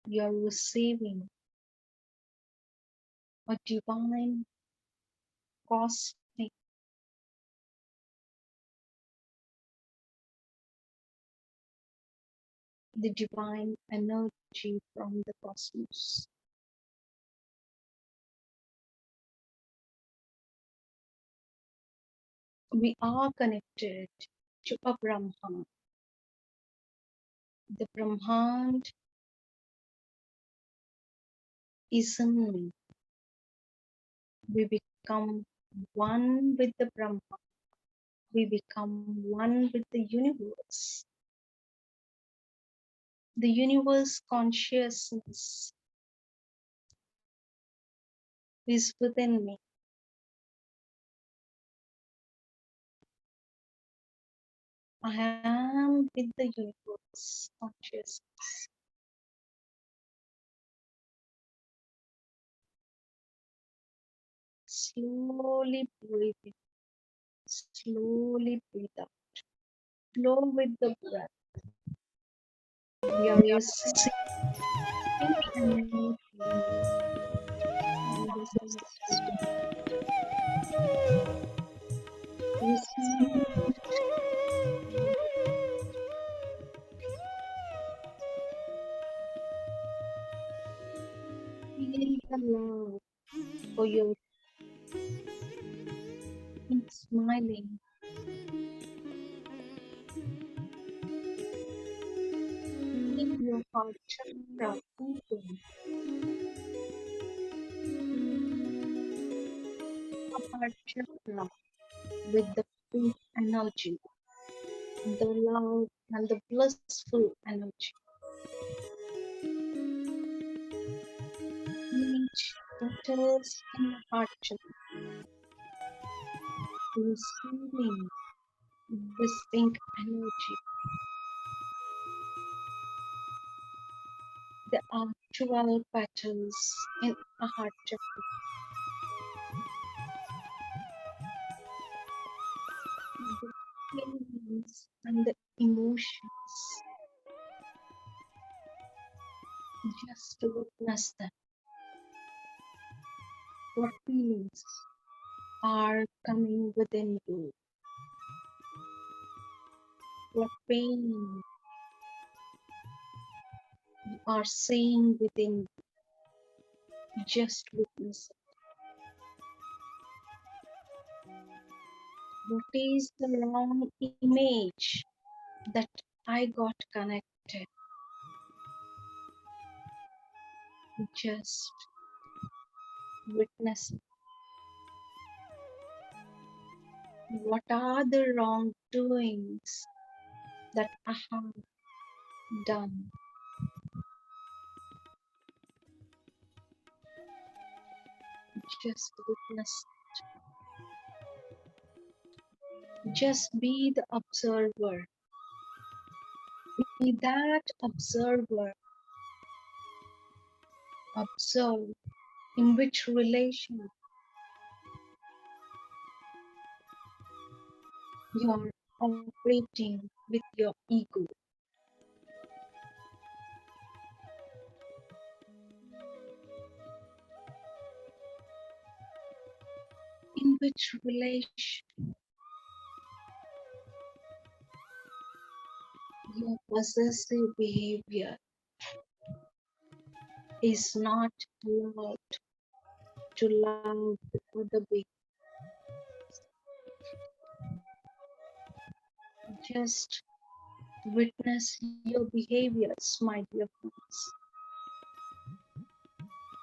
You're receiving a divine, cosmic, the divine energy from the cosmos. We are connected to a Brahman. The Brahman is in me. We become one with the Brahman. We become one with the universe. The universe consciousness is within me. I am with the universe consciousness. Slowly breathe in, slowly breathe out. Flow with the breath. We are receiving energy from the solar system. Receive, feel the love for your keep smiling. Keep your heart chakra open. A heart chakra with the pink energy, the love and the blissful energy. Each touches in the heart chakra, receiving this pink energy. The actual petals in a heart chakra. The feelings and the emotions. Just to witness them. What feelings are coming within you? What pain you are seeing within you? Just witness it. What is the wrong image that I got connected? Just witness it. What are the wrongdoings that I have done? Just witness it. Just be the observer. Be that observer. Observe in which relation you are operating with your ego. In which relation your possessive behavior is not allowed to love the other being. Just witness your behaviors, my dear friends.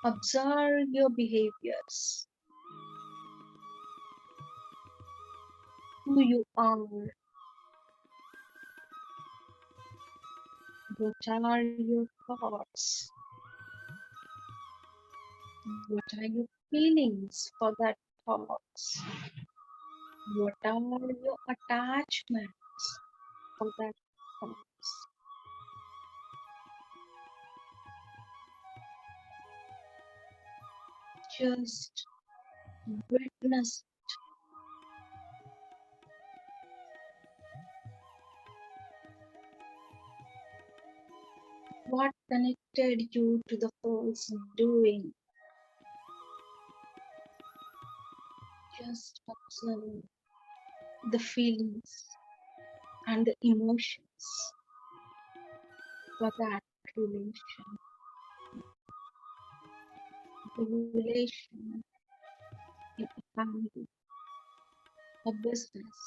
Observe your behaviors, who you are, what are your thoughts, what are your feelings for that thoughts, what are your attachments for that thoughts. Just witness. What connected you to the false doing? Just observe the feelings and the emotions for that relation, the relation in a family, a business,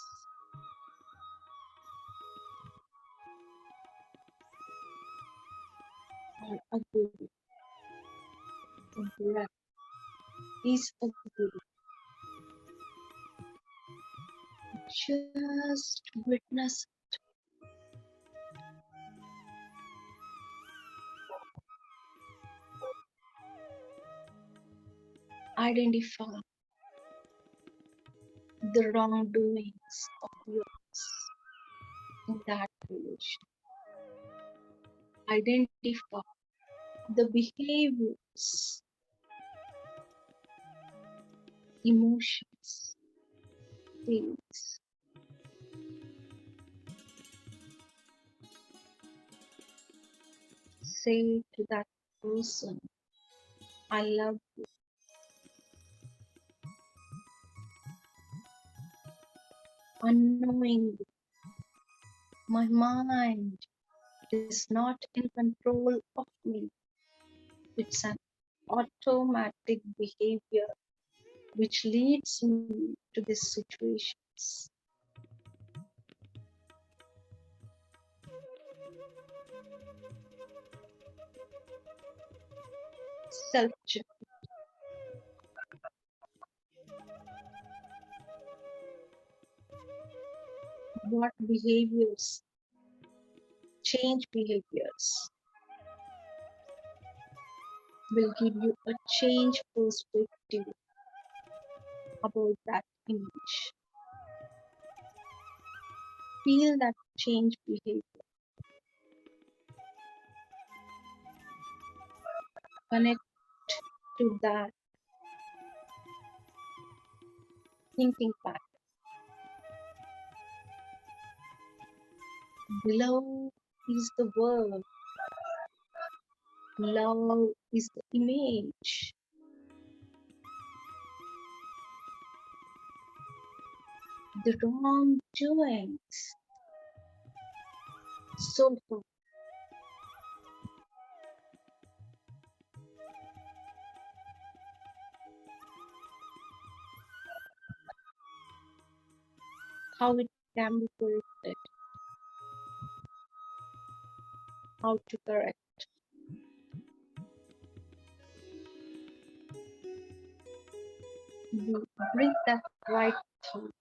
or a guru. The breath is a guru. Just witness, identify the wrongdoings of yours in that relation. Identify the behaviors, emotions, feelings. Say to that person, I love you. Unknowingly, my mind is not in control of me. It's an automatic behavior which leads me to these situations. Self-check. What behaviors change behaviors will give you a change perspective about that image. Feel that change behavior. Connect to that thinking pattern. Below is the word. Love is the image. The wrongdoings. So far, how it can be corrected, how to correct. You bring that right thought.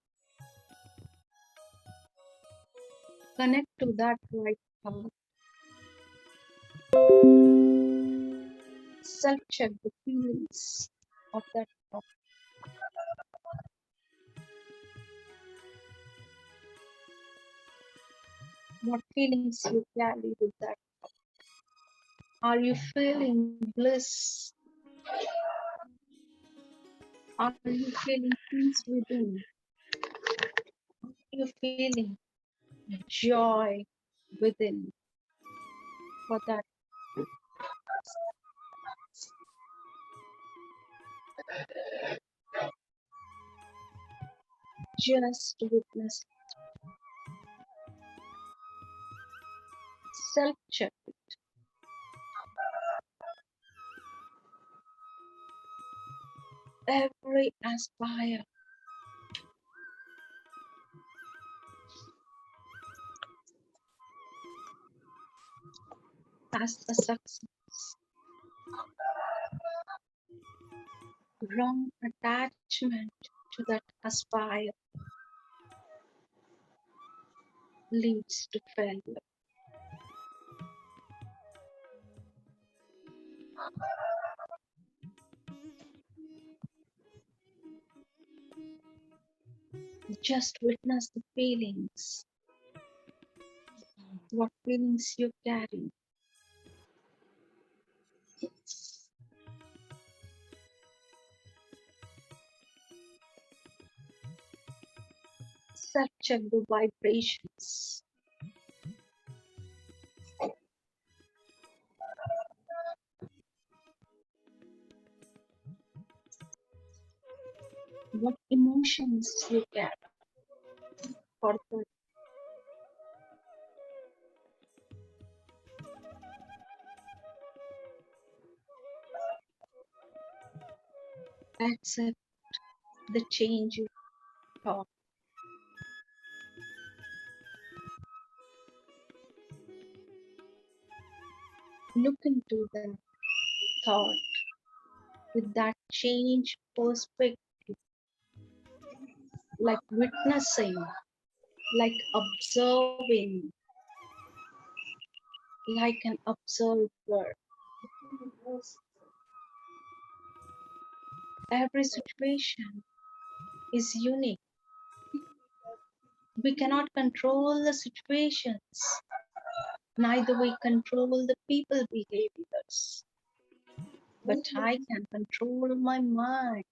Connect to that right thought. Self-check the feelings of that thought. What feelings you carry with that? Are you feeling bliss? Are you feeling peace within? Are you feeling joy within for that? Just witness, self-check. Every aspire has a success. Wrong attachment to that aspire leads to failure. Just witness the feelings, what feelings you carry. Self-check the vibrations. what emotions you get for that. Accept the change you thought. Look into the thought with that change perspective, like witnessing, like observing, like an observer. Every situation is unique. We cannot control the situations, neither we control the people behaviors, but I can control my mind.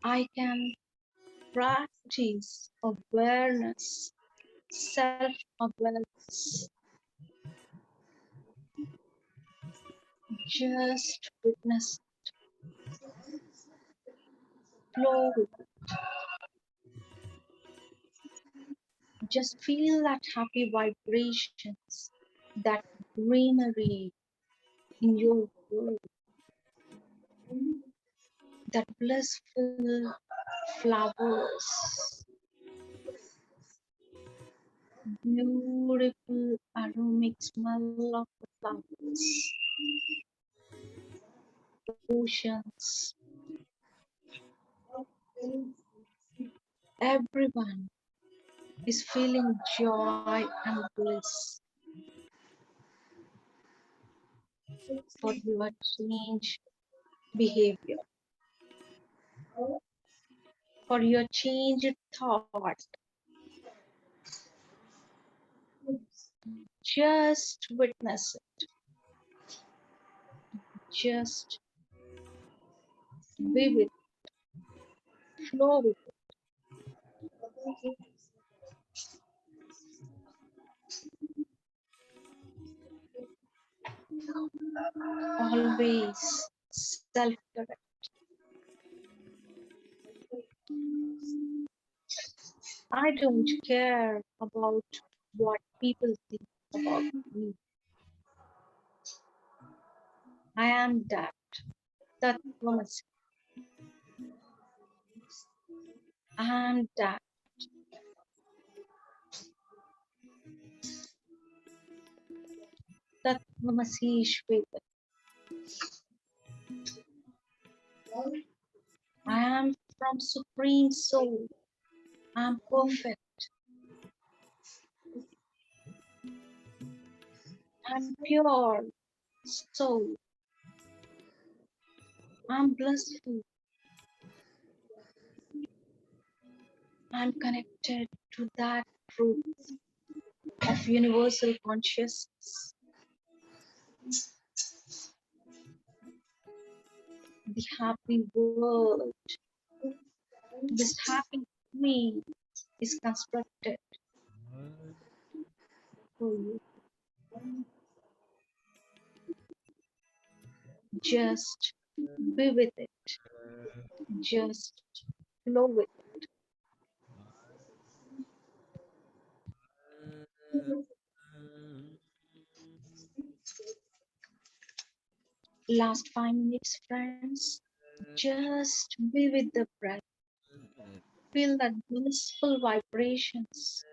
I can practice awareness, self-awareness. Just witness, flow with it. Just feel that happy vibrations, that greenery in your world, that blissful flowers, beautiful aromatic smell of the flowers, oceans. Everyone is feeling joy and bliss for your change behavior, for your changed thought. Just witness it. Just be with it, flow with it. Always self-correct. I don't care about what people think about me. I am that. That was. I am that. That Shweta. I am from Supreme Soul. I am perfect. I am pure soul. I am blissful. I am connected to that truth of universal consciousness. The happy world, this happy me is constructed for you. Just be with it. Just flow with it. Last 5 minutes, friends. Just be with the breath. Feel that blissful vibrations.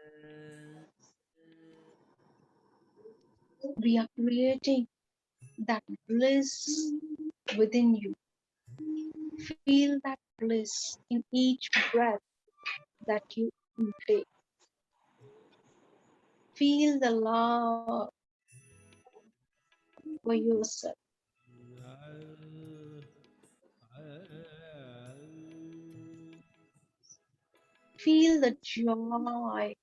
We are creating that bliss within you. Feel that bliss in each breath that you take. Feel the love for yourself. Feel the joy,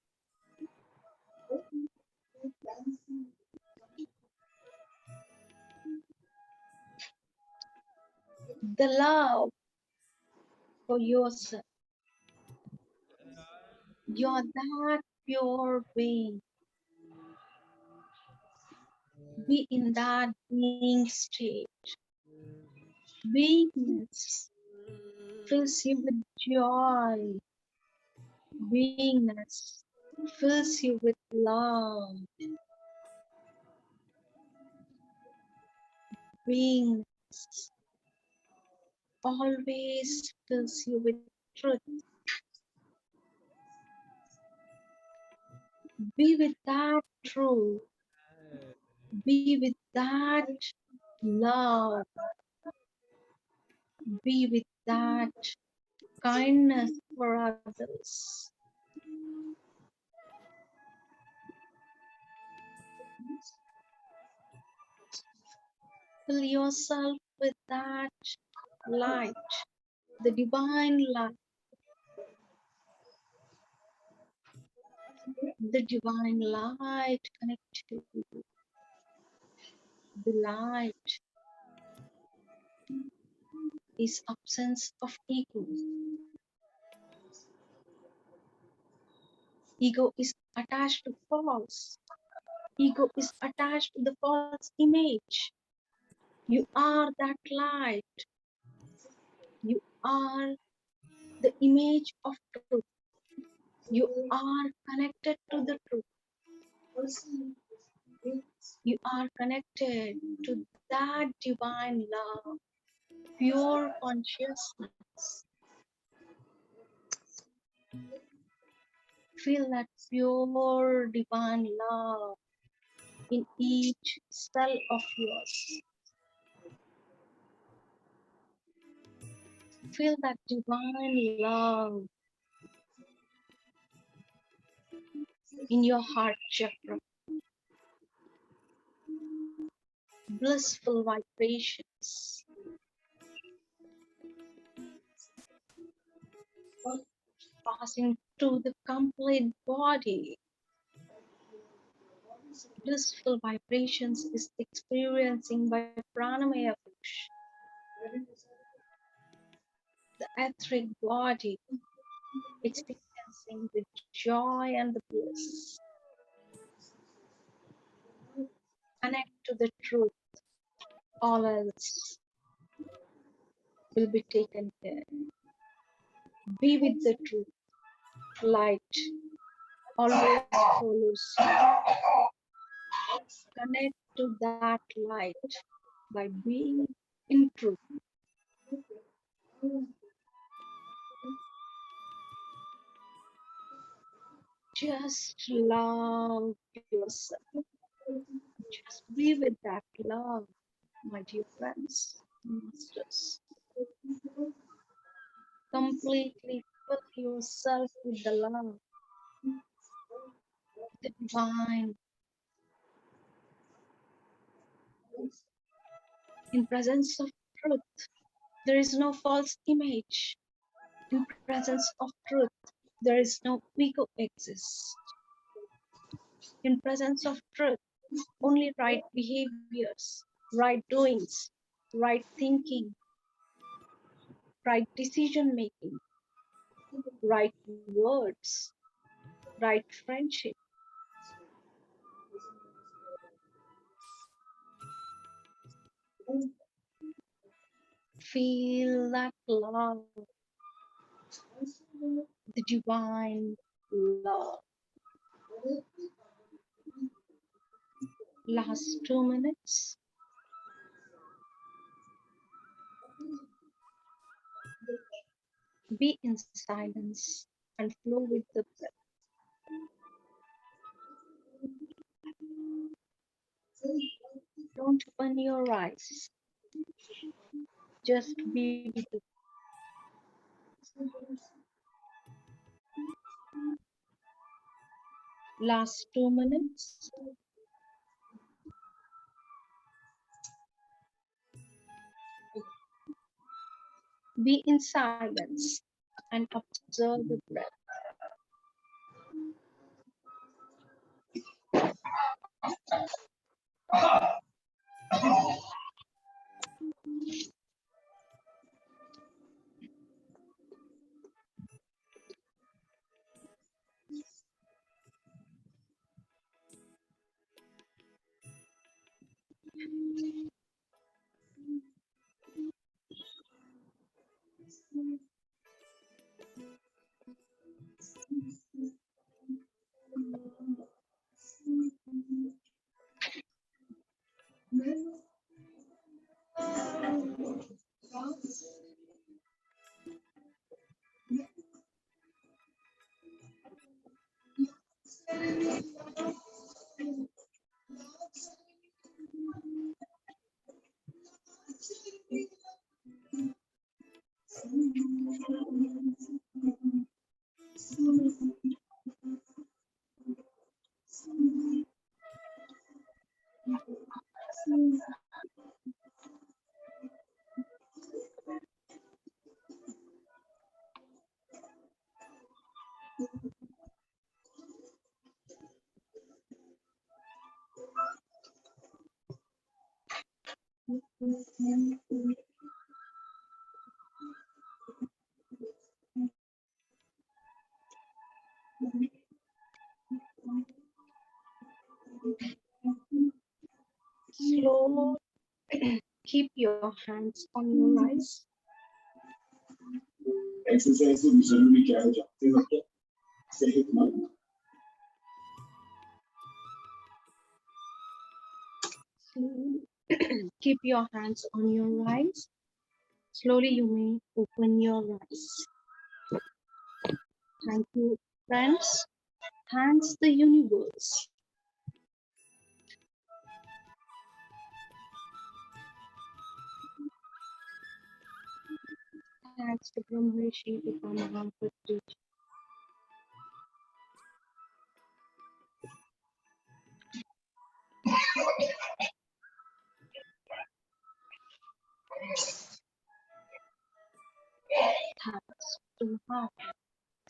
the love for yourself. You're that pure being. Be in that being state. Beingness fills you with joy. Beingness fills you with love. Beingness always fills you with truth. Be with that truth. Be with that love. Be with that kindness for others. Fill yourself with that light, the divine light, the divine light connect to you. The light is absence of ego. Ego is attached to false. Ego is attached to the false image. You are that light. You are the image of truth. You are connected to the truth. You are connected to that divine love, pure consciousness. Feel that pure divine love in each cell of yours. Feel that divine love in your heart chakra. Blissful vibrations passing through the complete body. Blissful vibrations is experiencing by Pranamaya Push, the etheric body, experiencing the joy and the bliss. Connect to the truth, all else will be taken care. Be with the truth, light always follows you. Connect to that light by being in truth. Just love yourself. Just be with that love, my dear friends, masters. Completely fill yourself with the love, the divine. In presence of truth, there is no false image. In presence of truth, there is no ego exists. In presence of truth, only right behaviors, right doings, right thinking, right decision making, right words, right friendship. Feel that love, the divine love. Last 2 minutes. Be in silence and flow with the breath. Don't open your eyes. Just be with the last 2 minutes. Be in silence and observe the breath. Slowly keep your hands on your eyes. Exercise तो जरूरी क्या है जानते हो क्या? सेहतमंद Keep your hands on your eyes. Slowly you may open your eyes. Thank you, friends. Thanks the universe. Thanks to Brahmrishi Pitamaha for teaching. Thanks to Heart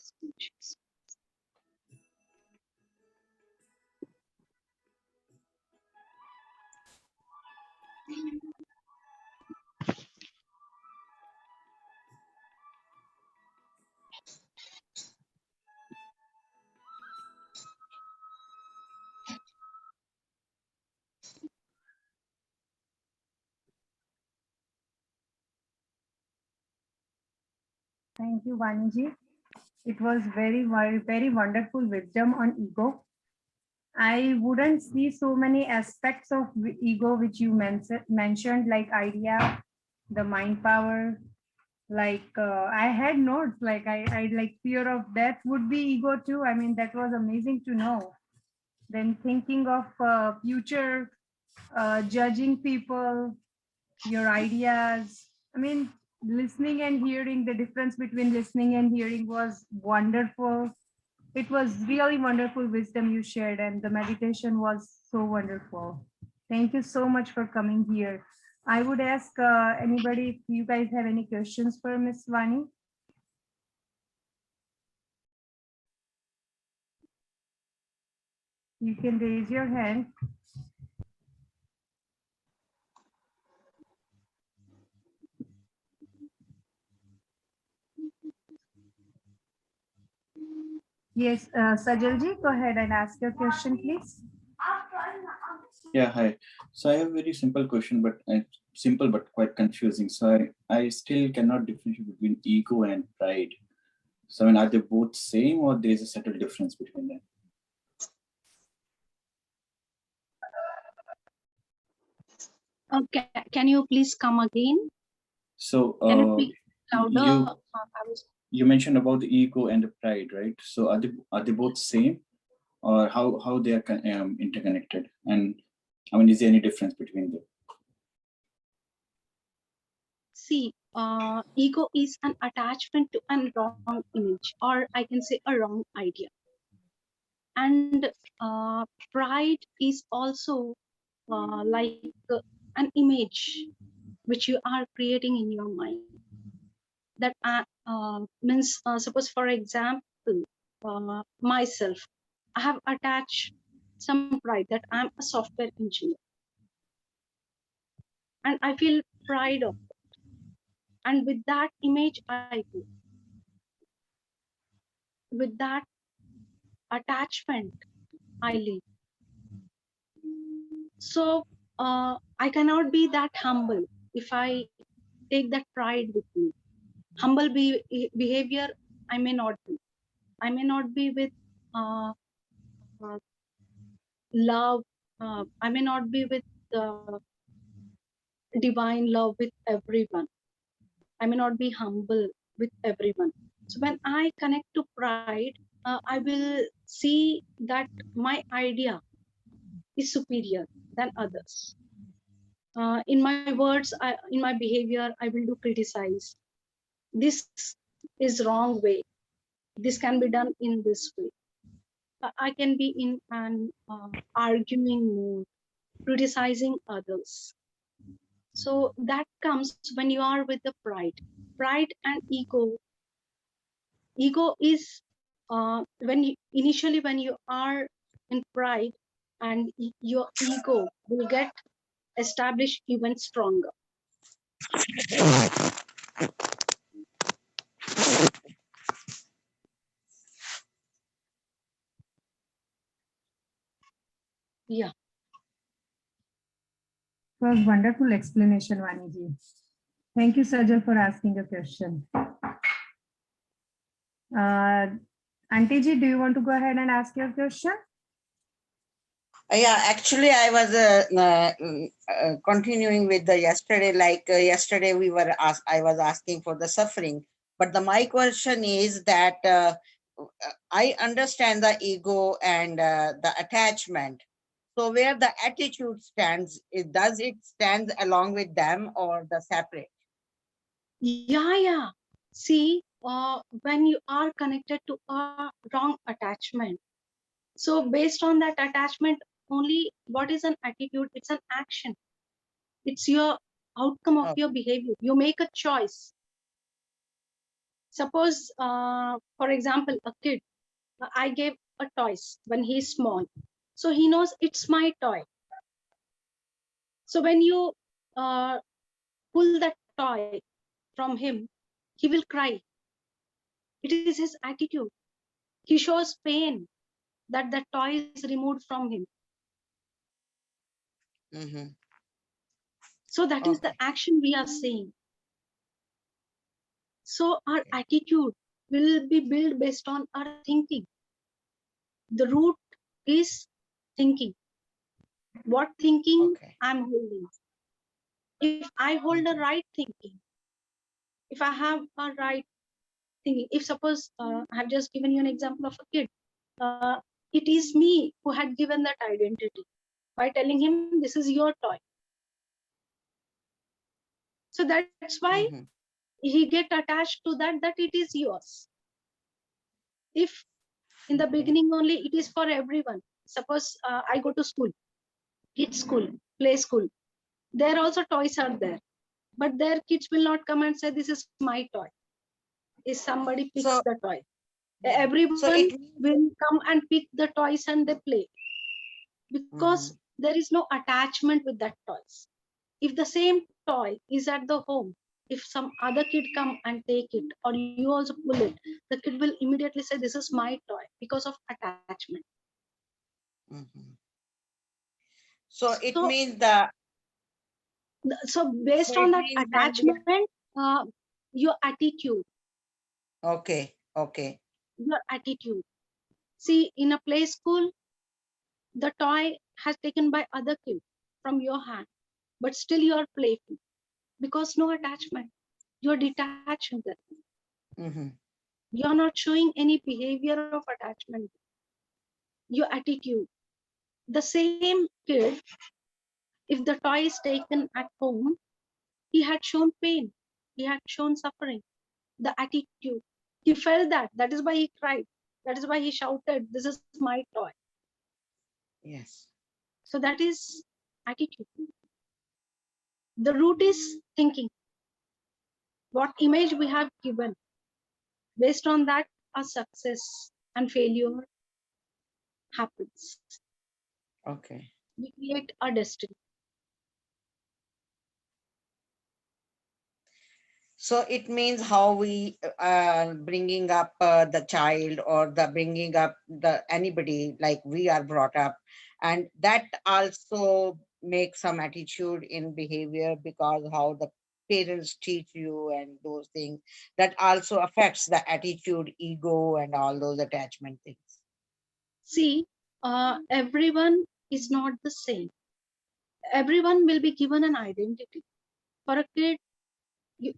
Speeches. Thank you, Vaniji. It was very wonderful wisdom on ego. I wouldn't see so many aspects of ego which you mentioned, like idea, the mind power. Like I had notes, like I like fear of death would be ego too. I mean, that was amazing to know. Then thinking of future, judging people, your ideas. I mean, listening and hearing, the difference between listening and hearing was wonderful. It was really wonderful wisdom you shared, and the meditation was so wonderful. Thank you so much for coming here. I would ask anybody if you guys have any questions for Miss Vani. You can raise your hand. Yes, Sajalji, go ahead and ask your question, please. Yeah, hi. So I have a very simple question, but simple but quite confusing. So I still cannot differentiate between ego and pride. So I mean, are they both same, or there is a subtle difference between them? Okay, can you please come again? So Can you speak louder? you mentioned about the ego and the pride, right? So are they both same, or how they are interconnected? And I mean, is there any difference between them? See, ego is an attachment to a wrong image, or I can say a wrong idea. And pride is also like an image which you are creating in your mind. That means, suppose for example, myself, I have attached some pride that I'm a software engineer. And I feel pride of it. And with that image, I go. With that attachment, I live. So I cannot be that humble if I take that pride with me. Humble behavior, I may not be. I may not be with love. I may not be with divine love with everyone. I may not be humble with everyone. So when I connect to pride, I will see that my idea is superior than others. In my words, in my behavior, I will do criticize. This is wrong way. This can be done in this way. I can be in an arguing mood, criticizing others. So that comes when you are with the pride. Pride and ego. Ego is when you, initially when you are in pride, and your ego will get established even stronger. Yeah. It was wonderful explanation, Vaniji. Thank you, Sajal, for asking a question. Auntie Ji, do you want to go ahead and ask your question? Yeah, actually, I was continuing with the yesterday. Like yesterday, I was asking for the suffering, but my question is that I understand the ego and the attachment. So where the attitude stands, does it stand along with them or the separate? Yeah. See, when you are connected to a wrong attachment, so based on that attachment, only what is an attitude? It's an action. It's your outcome of Okay. your behavior. You make a choice. Suppose, for example, a kid, I gave a toys when he's small. So he knows it's my toy. So when you uh, pull that toy from him, he will cry. It is his attitude. He shows pain that the toy is removed from him. Mhm. So that is the Okay. action we are saying. So our attitude will be built based on our thinking. The root is thinking. What thinking Okay. I'm holding. If I hold the Mhm. right thinking, if I have a right thinking, if suppose I have just given you an example of a kid, it is me who had given that identity by telling him this is your toy. So that's why Mhm. he get attached to that it is yours. If in the Okay. beginning only it is for everyone. Suppose I go to school, kids school, play school. There also toys are there, but their kids will not come and say this is my toy. If somebody picks So, the toy, so everyone it means. will come and pick the toys and they play, because Mhm. there is no attachment with that toys. If the same toy is at the home, if some other kid come and take it, or you also pull it, the kid will immediately say this is my toy because of attachment. Mhm. So it So means the. so So based on it that means when we. attachment, uh, your attitude, Okay. Okay. your attitude. See, in a play school, the toy has taken by other kid from your hand, but still you are playful because no attachment. You're detached with it. Mhm. You're not showing any behavior of attachment. Your attitude. The same kid, if the toy is taken at home, he had shown pain. He had shown suffering. The attitude. He felt that. That is why he cried. That is why he shouted, this is my toy. Yes. So that is attitude. The root is thinking. What image we have given. Based on that, our success and failure happens. Okay. We create our destiny. So it means how we bringing up the child or the bringing up the anybody like we are brought up, and that also makes some attitude in behavior because how the parents teach you and those things that also affects the attitude, ego, and all those attachment things. See, everyone is not the same. Everyone will be given an identity. For a kid,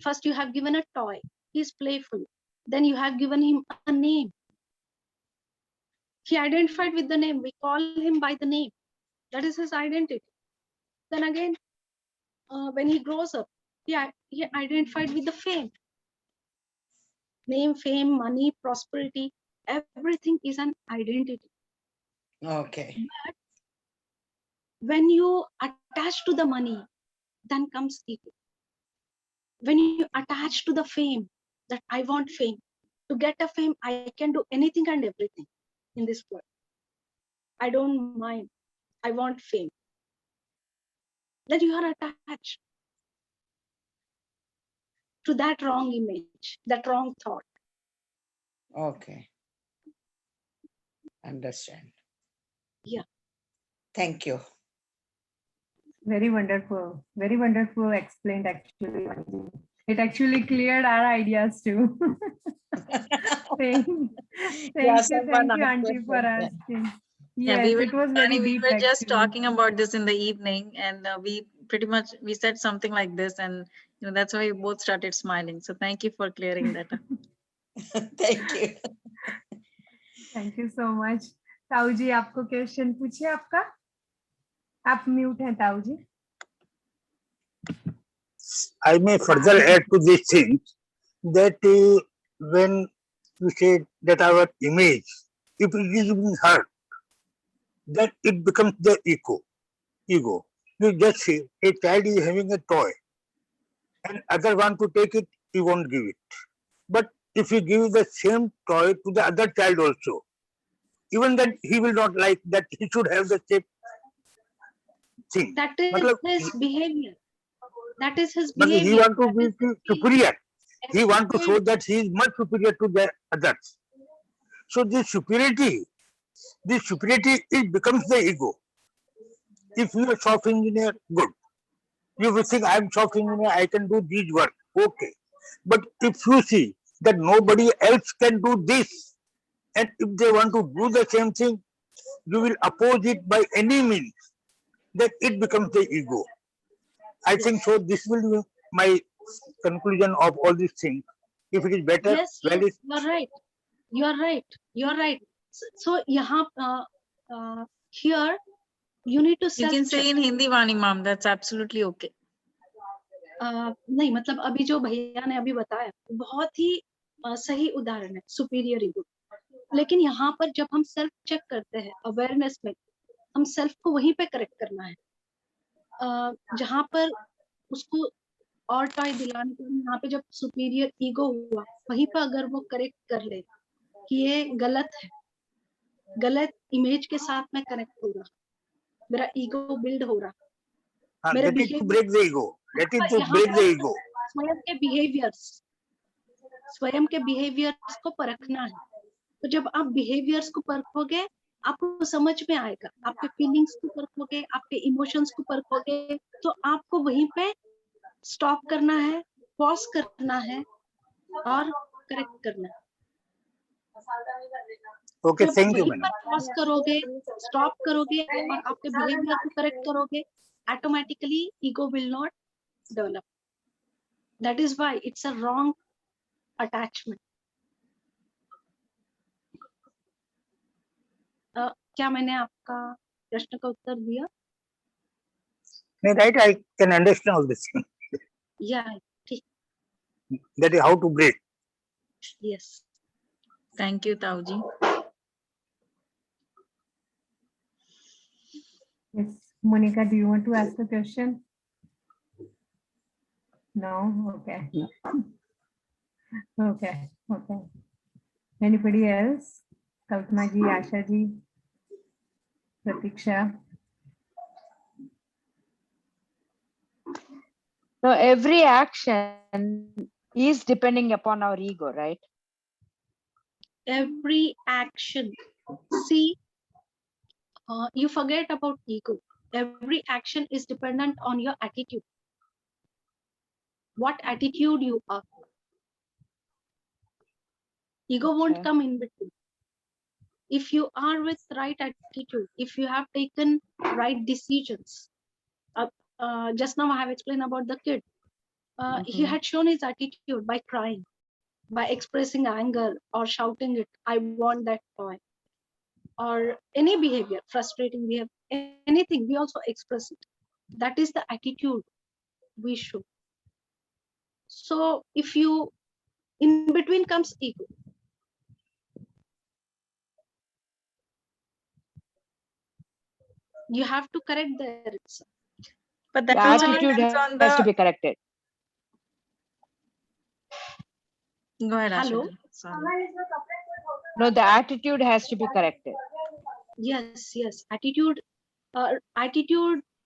first you have given a toy. He's playful. Then you have given him a name. He identified with the name. We call him by the name. That is his identity. Then again, when he grows up, he identified with the fame. Name, fame, money, prosperity, everything is an identity. Okay. When you attach to the money, then comes ego. When you attach to the fame, that I want fame. To get a fame, I can do anything and everything in this world. I don't mind. I want fame. Then you are attached to that wrong image, that wrong thought. Okay. Understand. Yeah. Thank you. Very wonderful explained actually. It actually cleared our ideas too. Thank Yeah, you, someone asked Auntie, for question. asking. Yeah, Yes, it was very we deep. were just actually. talking about this in the evening, and we pretty much we said something like this, and that's why we both started smiling. So thank you for clearing that up. Thank you. Thank you so much. ताऊ जी, आपको question पूछिए आपका. आप mute हैं ताऊ जी. I may further add to this thing that when you say that our image, if it is being hurt, then it becomes the ego. Ego. You just see a child is having a toy, and other want to take it, you won't give it. But if you give the same toy to the other child also, even then he will not like that. He should have the same thing. That is Matlab, his behavior. That is his but behavior. he want to That be is his superior. He want to show behavior. that he is much superior to the others. So this superiority it becomes the ego. If you are software engineer, good. You will think I am software engineer, I can do this work. Okay. But if you see that nobody else can do this, and if they want to do the same thing, you will oppose it by any means, then it becomes the ego. I think so. This will be my conclusion of all these things. If it is better, Yes, well, yes, you are right. You are right. You are right. So यहाँ here you need to You self can check. say in Hindi, Vani ma'am, that's absolutely okay. नहीं मतलब अभी जो भैया ने अभी बताया बहुत ही सही उदाहरण है सुपीरियर ईगो. लेकिन यहाँ पर जब हम सेल्फ चेक करते हैं अवेयरनेस में, हम सेल्फ को वहीं पे करेक्ट करना है. जहाँ पर उसको और टॉय दिलाने के लिए यहाँ पे जब सुपीरियर ईगो हुआ, वहीं पर अगर वो करेक्ट कर ले कि ये गलत है, गलत इमेज के साथ मैं कनेक्ट हो रहा, मेरा ईगो बिल्ड हो रहा, मेरे that is to break the ego. That is to break the ego. स्वयं के बिहेवियर्स को परखना है. तो जब आप बिहेवियर्स को परखोगे, आपको समझ में आएगा, आपके फीलिंग्स को परखोगे, आपके इमोशंस को परखोगे, तो आपको वहीं पे स्टॉप करना है, पॉज करना है और करेक्ट करना है. Okay, जब thank you, वहीं madam. पर पॉज करोगे, स्टॉप करोगे और आपके बिहेवियर को करेक्ट करोगे, automatically ego will not develop. That is why it's a wrong attachment. क्या मैंने आपका प्रश्न का उत्तर दिया? Right, I can understand all this. या ठीक. That is how to break. Yes. Thank you, Tauji. Yes, Monica, do you want to ask a question? No? Okay. Okay. Anybody else? Kalpana ji, Asha ji, Pratiksha. So every action is depending upon our ego, right? Every action. See, you forget about ego. Every action is dependent on your attitude. What attitude you are. Ego won't come in between. If you are with right attitude, if you have taken right decisions. Just now I have explained about the kid. He had shown his attitude by crying, by expressing anger or shouting it, I want that toy. or any behavior, frustrating behavior, anything, we also express it. That is the attitude we show. So if you, in between comes ego. You have to correct there itself. But The that also attitude depends on has to the. be corrected. Go ahead, Hello? Ashwini. Sorry. No, the attitude has to be corrected. Yes. Attitude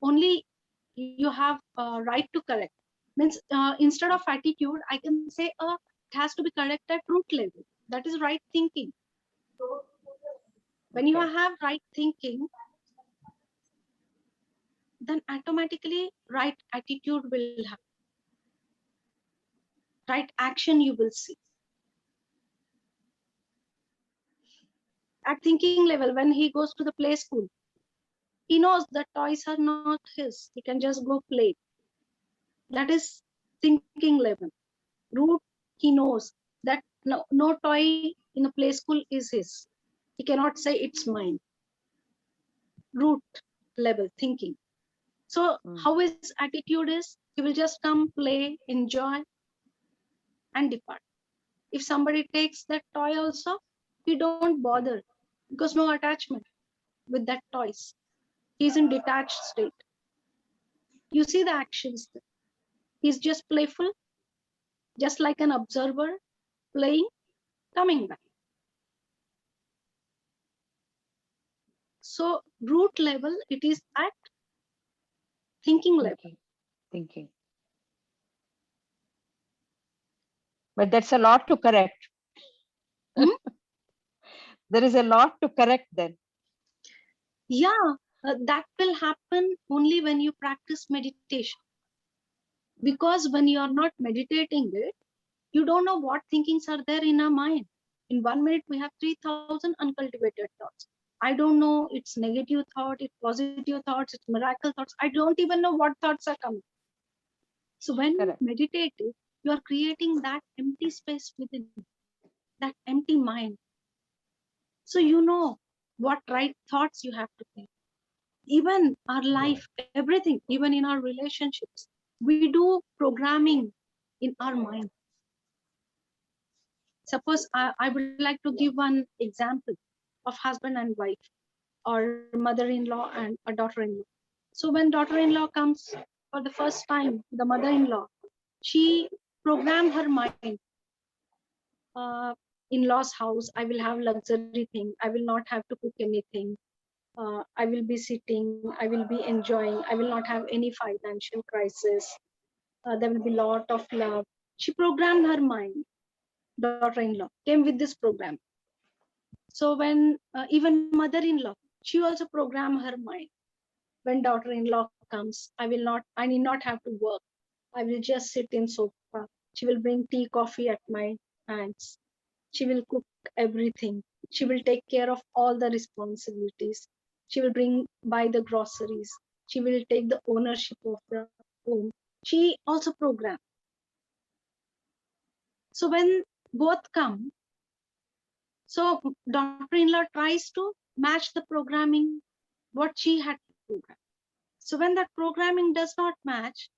only you have right to correct. Means instead of attitude, I can say it has to be corrected at root level. That is right thinking. When you Okay. have right thinking, then automatically right attitude will have, right action you will see. At thinking level, when he goes to the play school, he knows that toys are not his. He can just go play. That is thinking level. Root, he knows that no toy in a play school is his. He cannot say it's mine. Root level thinking. So how his attitude is, he will just come, play, enjoy, and depart. If somebody takes that toy also, he don't bother because no attachment with that toys. He's in detached state. You see the actions. He's just playful, just like an observer, playing, coming back. So root level, it is at thinking level. Thinking. But that's a lot to correct. There is a lot to correct then. Yeah, that will happen only when you practice meditation. Because when you are not meditating it, you don't know what thinkings are there in our mind. In 1 minute, we have 3,000 uncultivated thoughts. I don't know it's negative thought, it's positive thoughts, it's miracle thoughts. I don't even know what thoughts are coming. So when Correct. you meditate it, you are creating that empty space within, that empty mind. So you know what right thoughts you have to think. Even our life, everything, even in our relationships, we do programming in our mind. Suppose I would like to give one example of husband and wife, or mother-in-law and a daughter-in-law. So when daughter-in-law comes for the first time, the mother-in-law, she programmed her mind. In-laws house, I will have luxury thing. I will not have to cook anything. I will be sitting. I will be enjoying. I will not have any financial crisis. There will be lot of love. She programmed her mind. Daughter-in-law came with this program. So when even mother-in-law, she also programmed her mind. When daughter-in-law comes, I need not have to work. I will just sit in sofa. She will bring tea, coffee at my hands. She will cook everything. She will take care of all the responsibilities. She will buy the groceries. She will take the ownership of the home. She also programmed. So when both come, so daughter-in-law tries to match the programming, what she had programmed. So when that programming does not match,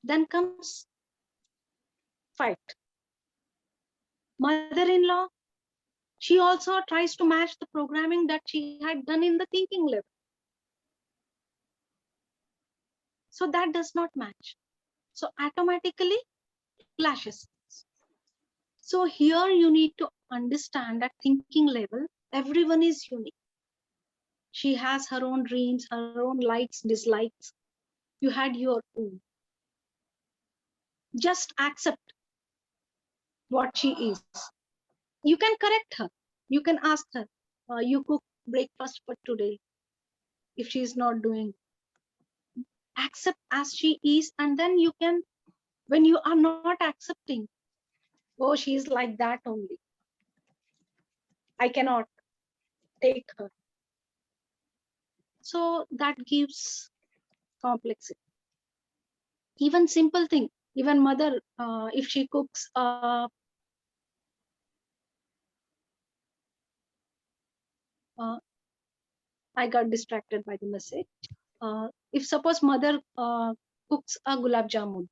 then comes fight. Mother-in-law, she also tries to match the programming that she had done in the thinking level. So that does not match. So automatically clashes. So here you need to understand that thinking level, everyone is unique. She has her own dreams, her own likes, dislikes. You had your own. Just accept what she is. You can correct her. You can ask her, you cook breakfast for today. If she is not doing, accept as she is, and then you can, when you are not accepting, oh, she is like that only, I cannot take her. So that gives complexity. Even simple thing, even mother, if she cooks I got distracted by the message. If suppose mother cooks a gulab jamun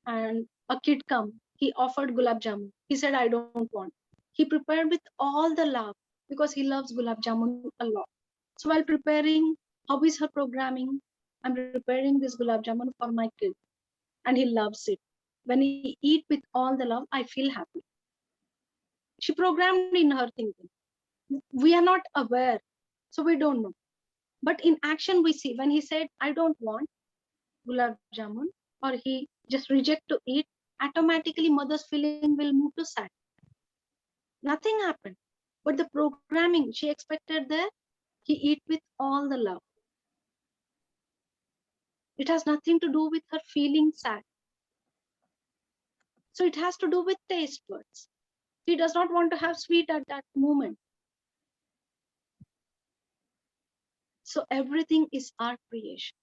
and a kid come, he offered gulab jamun. He said, I don't want. He prepared with all the love because he loves gulab jamun a lot. So while preparing, how is her programming? I'm preparing this gulab jamun for my kid and he loves it. When he eat with all the love, I feel happy. She programmed in her thinking. We are not aware, so we don't know. But in action, we see when he said, I don't want gulab jamun, or he just reject to eat, automatically mother's feeling will move to sad. Nothing happened. But the programming she expected there, he eat with all the love. It has nothing to do with her feeling sad. So it has to do with taste buds. He does not want to have sweet at that moment. So everything is our creation.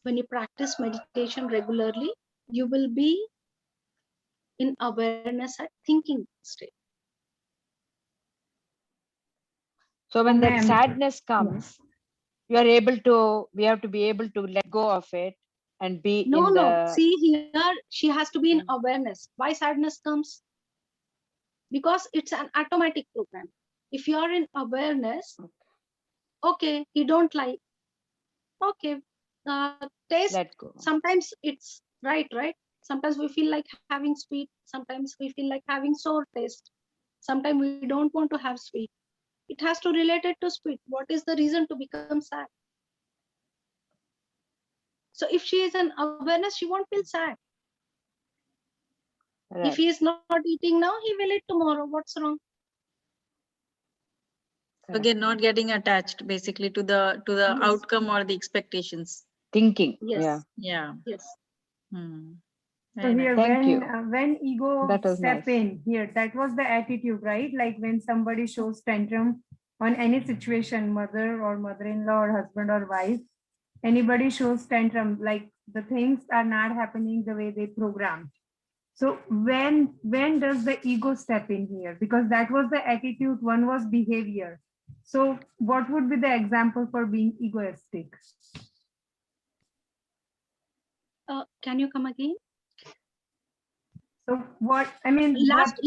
When you practice meditation regularly, you will be in awareness at thinking state. So when that Okay, sadness comes, we have to be able to let go of it and be No, in no. the. See here, she has to be in awareness. Why sadness comes? Because it's an automatic program. If you are in awareness, okay, you don't like, okay, taste, Let go. sometimes it's right. Sometimes we feel like having sweet. Sometimes we feel like having sour taste. Sometimes we don't want to have sweet. It has to relate it to sweet. What is the reason to become sad? So if she is an awareness, she won't feel sad. If Right. he is not eating now, he will eat tomorrow. What's wrong? Again, not getting attached basically to the Yes. outcome or the expectations. Thinking. Yes. Yeah. Yeah. Yes. Hmm. So Very nice. here, Thank you. when ego That was step nice. in here, that was the attitude, right? Like when somebody shows tantrum on any situation, mother or mother-in-law or husband or wife, anybody shows tantrum, like the things are not happening the way they programmed. So when does the ego step in here? Because that was the attitude, one was behavior. So what would be the example for being egoistic? Can you come again? So what I mean, Last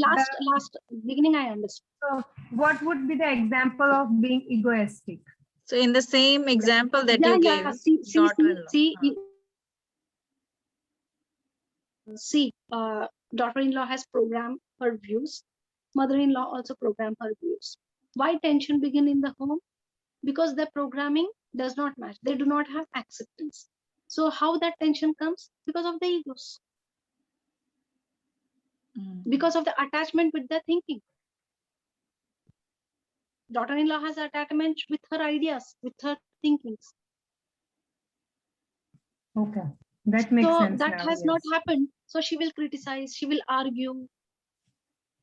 beginning I understood. so what would be the example of being egoistic? So in the same example that you gave, daughter-in-law. See, daughter-in-law has programmed her views. Mother-in-law also programmed her views. Why tension begin in the home? Because their programming does not match. They do not have acceptance. So how that tension comes? Because of the egos. Because of the attachment with their thinking. Daughter-in-law has attachment with her ideas, with her thinkings. Okay, that makes So sense. that now, has yes. not happened. So she will criticize, she will argue,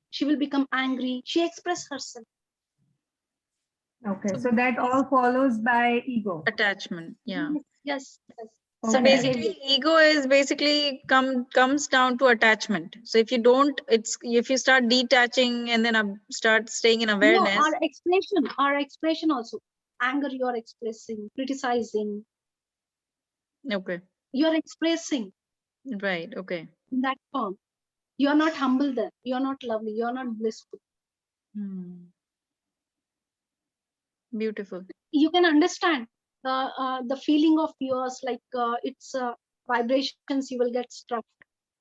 she will become angry. She express herself. Okay, so that all follows by ego. Attachment. Yeah. Yes. So Okay. basically, ego is basically comes down to attachment. So if you don't, if you start detaching and then start staying in No, awareness. our expression also. Anger you are expressing, criticizing. Okay. You are expressing. Right. Okay. In that form. You are not humble there. You are not lovely. You are not blissful. Beautiful. You can understand the feeling of yours, like it's vibrations. You will get struck.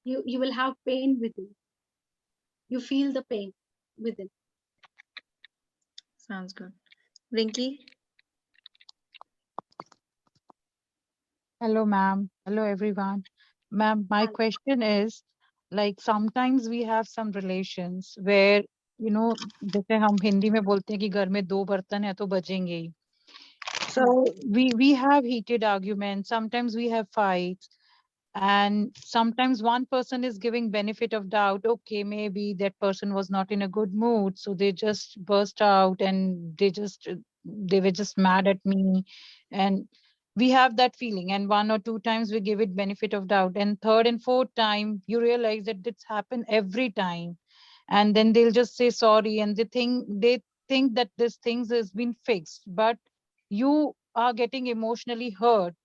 You will have pain within. You feel the pain within. Sounds good. Rinki? Hello, ma'am. Hello, everyone. Ma'am, my Hello. question is, like, sometimes we have some relations where, जैसे हम हिंदी में बोलते हैं कि घर में दो बर्तन है तो बजेंगे ही. So we have heated arguments. Sometimes we have fights. And sometimes one person is giving benefit of doubt. Okay, maybe that person was not in a good mood. So they just burst out and they were just mad at me. And we have that feeling. And one or two times we give it benefit of doubt. And third and fourth time, you realize that this happen every time. And then they'll just say sorry. And they think that this things has been fixed, but you are getting emotionally hurt.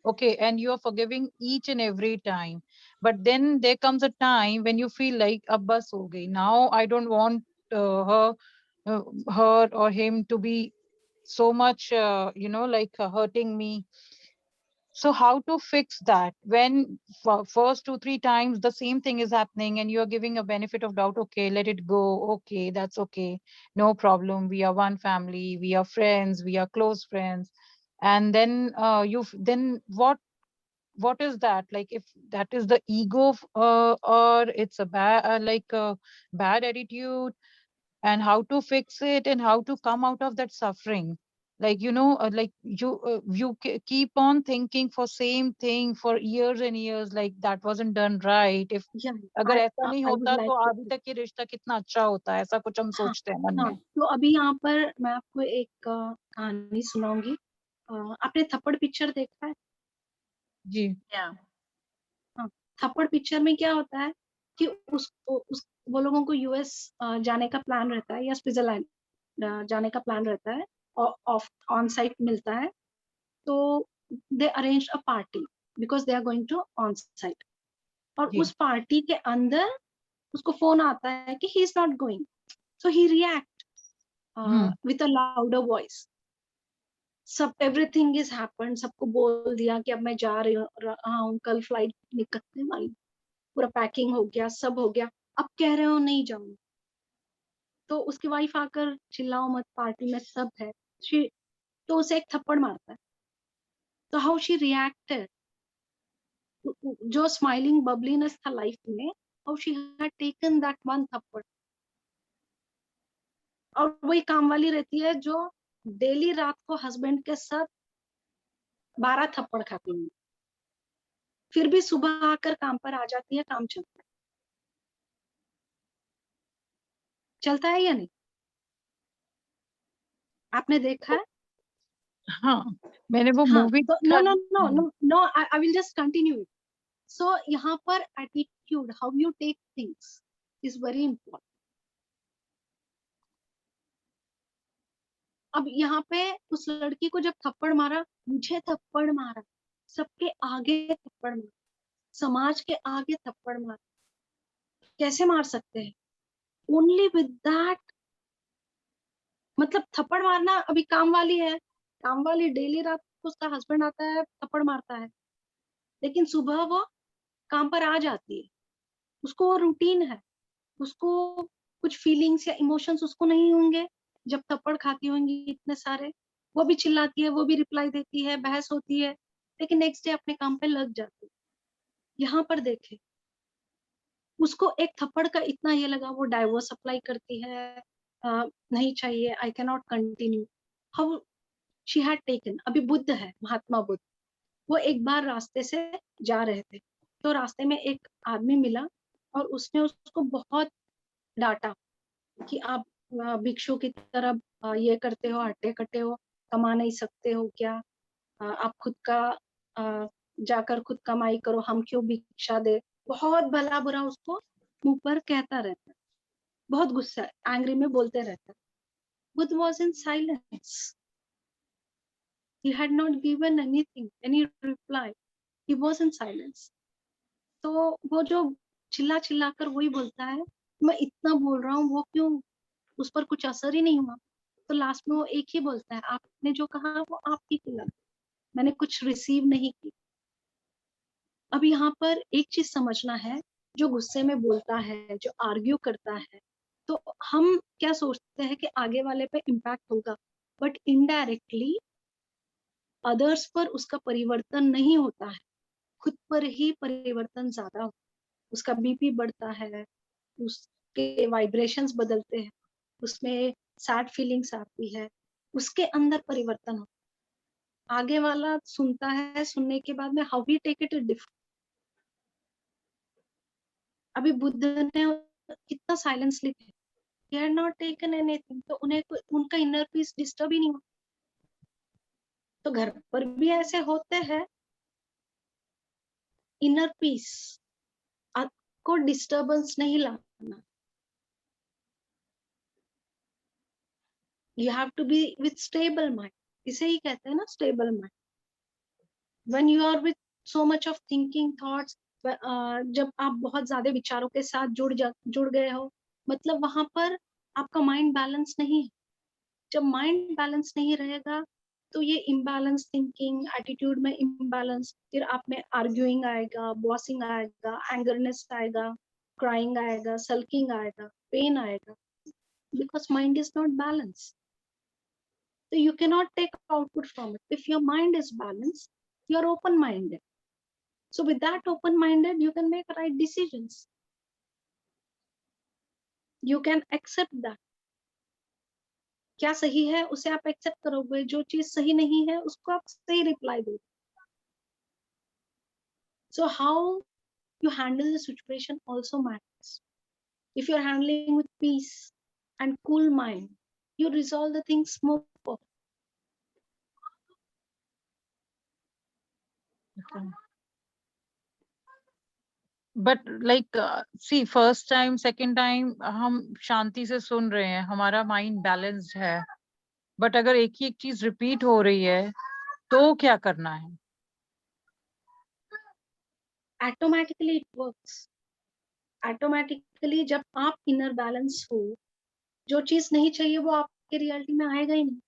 Okay, and you are forgiving each and every time. But then there comes a time when you feel like, ab bas ho gayi. Now I don't want uh, uh, her or him to be so much, like hurting me. So how to fix that when first 2 3 times the same thing is happening and you are giving a benefit of doubt? Okay, let it go. Okay, that's okay. No problem. We are one family. We are friends. We are close friends. And then then what is that? Like, if that is the ego, or it's a bad, like a bad attitude, and how to fix it and how to come out of that suffering? Like, like you keep on thinking for same thing for years and years, like that wasn't done right. If Yeah, अगर ऐसा नहीं I would होता like तो to. अभी तक ये रिश्ता कितना अच्छा होता है, ऐसा कुछ हम हाँ, सोचते हैं मन हाँ, में। तो अभी यहाँ पर मैं आपको एक कहानी सुनाऊंगी। आपने थप्पड़ पिक्चर देखा है? जी। Yeah. हाँ, थप्पड़ पिक्चर में क्या होता है कि वो लोगों को यूएस जाने का प्लान रहता है या स्विट्जरलैंड जाने का प्लान रहता है और ऑफ ऑन साइट मिलता है, तो they arrange a party because they are going to on site, और जी। उस पार्टी के अंदर उसको फोन आता है कि he is not going, so he react with a louder voice. सब एवरीथिंग इज हैपेंड, सबको बोल दिया कि अब मैं जा रहा हूँ, कल फ्लाइट निकलने वाली, पूरा पैकिंग हो गया, सब हो गया, अब कह रहे हो नहीं जाऊंगा। तो उसकी वाइफ आकर चिल्लाओ मत, पार्टी में सब है, तो उसे एक थप्पड़ मारता है। तो हाउ शी रिएक्टेड, जो स्माइलिंग बबलीनेस था लाइफ में, how she had taken that one थप्पड़। और वही काम वाली रहती है जो डेली रात को हस्बैंड के साथ 12 थप्पड़ खाती है, फिर भी सुबह आकर काम पर आ जाती है, काम चलता है या नहीं? आपने देखा है? हाँ, मैंने वो हाँ, मूवी तो नो नो नो खाली। No no, I will just continue. So यहाँ पर attitude, how you take things is very important. अब यहाँ पे उस लड़की को जब थप्पड़ मारा, मुझे थप्पड़ मारा, सबके आगे थप्पड़ मारा, समाज के आगे थप्पड़ मारा, कैसे मार सकते हैं? ओनली विद दैट, मतलब थप्पड़ मारना, अभी काम वाली है, काम वाली डेली रात को उसका हस्बैंड आता है थप्पड़ मारता है, लेकिन सुबह वो काम पर आ जाती है, उसको वो रूटीन है, उसको कुछ फीलिंग्स या इमोशंस उसको नहीं होंगे जब थप्पड़ खाती होंगी इतने सारे, वो भी चिल्लाती है, वो भी रिप्लाई देती है, बहस होती है, लेकिन नेक्स्ट डे अपने काम पे लग जाती है। यहाँ पर देखे, उसको एक थप्पड़ का इतना ये लगा, वो डाइवोर्स अप्लाई करती है, नहीं चाहिए, I can not continue. How she had taken. अभी बुद्ध है, महात्मा बुद्ध, वो एक बार रास्ते से जा रहे थे, तो रास्ते में एक आदमी मिला और उसने उसको बहुत डांटा कि आप भिक्षु की तरह ये करते हो, हट्टे कट्टे हो, कमा नहीं सकते हो क्या? आप खुद का जाकर खुद कमाई करो, हम क्यों भिक्षा दे? बहुत भला बुरा उसको मुंह पर कहता रहता है, बहुत गुस्सा, एंग्री में बोलते रहता है। Buddha was in silence. He had not given anything, any reply. He was in silence. तो वो जो चिल्ला चिल्ला कर वही बोलता है, मैं इतना बोल रहा हूँ, वो क्यों, उस पर कुछ असर ही नहीं हुआ। तो लास्ट में वो एक ही बोलता है, आपने जो कहा वो आपकी गलत, मैंने कुछ रिसीव नहीं की। अब यहाँ पर एक चीज समझना है, जो गुस्से में बोलता है, जो आर्ग्यू करता है, तो हम क्या सोचते हैं कि आगे वाले पे इम्पैक्ट होगा, बट इनडायरेक्टली अदर्स पर उसका परिवर्तन नहीं होता है, खुद पर ही परिवर्तन ज्यादा होता है। उसका बीपी बढ़ता है, उसके वाइब्रेशंस बदलते हैं, उसमें सैड फीलिंग्स आती है, उसके अंदर परिवर्तन होता है। आगे वाला सुनता है, सुनने के बाद में how we take it different. अभी बुद्ध ने कितना साइलेंसली थे, he had not taken anything, तो उन्हें उनका इनर पीस डिस्टर्ब ही नहीं हुआ। तो घर पर भी ऐसे होते हैं, इनर पीस को डिस्टर्बेंस नहीं लाना। You have to be with stable mind. इसे ही कहते हैं ना stable mind. When you are with so much of thinking thoughts, जब आप बहुत ज्यादा विचारों के साथ जुड़ गए हो, मतलब वहां पर आपका माइंड बैलेंस नहीं है. जब माइंड बैलेंस नहीं रहेगा तो ये इम्बैलेंस थिंकिंग, एटीट्यूड में इम्बैलेंस, फिर आप में आर्ग्यूइंग आएगा, बॉसिंग आएगा, एंगरनेस आएगा, क्राइंग आएगा, सल्किंग आएगा, पेन आएगा, because mind is not balance. So you cannot take output from it. If your mind is balanced, you are open-minded. So with that open-minded, you can make right decisions. You can accept that. क्या सही है उसे आप accept करोगे, जो चीज सही नहीं है उसको आप सही रिप्लाई दोगे. So how you handle the situation also matters. If you're handling with peace and cool mind, you resolve the things more. Okay. But like see, first time, second time हम शांति से सुन रहे हैं, हमारा माइंड बैलेंस्ड है, but अगर एक ही एक चीज रिपीट हो रही है तो क्या करना है? Automatically it works. Automatically जब आप inner balance हो, जो चीज नहीं चाहिए वो आपके रियलिटी में आएगा ही नहीं.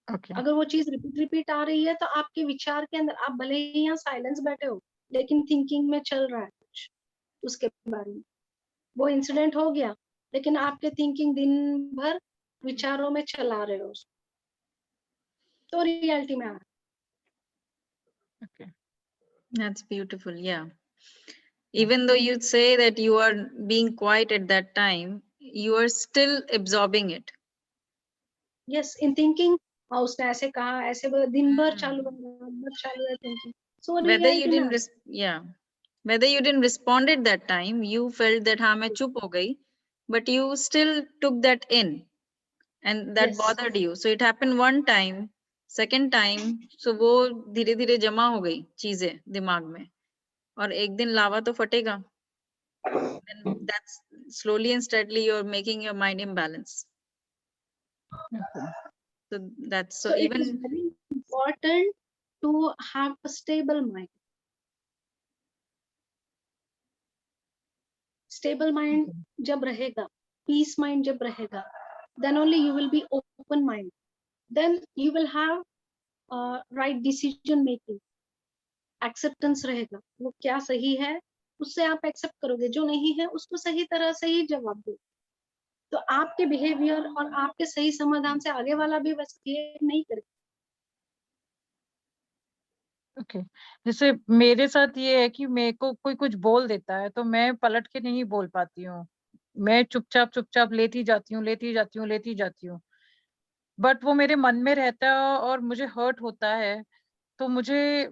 Okay. अगर वो चीज रिपीट आ रही है तो आपके विचार के अंदर, आप भले ही यहाँ साइलेंस बैठे हो लेकिन थिंकिंग में चल रहा है कुछ उसके बारे में. वो इंसिडेंट हो गया लेकिन आपके थिंकिंग दिन भर विचारों में चला रहे हो, तो रियलिटी में आ रहा है. Okay. That's beautiful. Yeah. Even though you say that you are being quiet at that time, you are still absorbing it. Yes, in thinking, उसने ऐसे कहा, ऐसे बोला, दिन भर चालू है thinking. So Whether you reality में didn't whether you didn't respond at that time, you felt that हाँ मैं चुप हो गई, but you still took that in, and that Yes. bothered you. So it happened one time, second time, so वो धीरे धीरे जमा हो गई चीजें दिमाग में, और एक दिन लावा तो फटेगा. Then that's slowly and steadily you're making your mind imbalance. Okay. So that's So it is very important to have a stable mind. Stable mind जब रहेगा, peace mind जब रहेगा, then only you will be open mind. Then you will have right decision making. Acceptance रहेगा, वो क्या सही है उससे आप एक्सेप्ट करोगे, जो नहीं है उसको सही तरह से ही जवाब दो. तो आपके बिहेवियर और आपके सही समाधान से आगे वाला भी वैसे बिहेव नहीं करेगा. Okay. जैसे मेरे साथ ये है कि मेरे को कोई कुछ बोल देता है तो मैं पलट के नहीं बोल पाती हूँ, मैं चुपचाप लेती जाती हूँ, बट वो मेरे मन में रहता है और मुझे हर्ट होता है. तो मुझे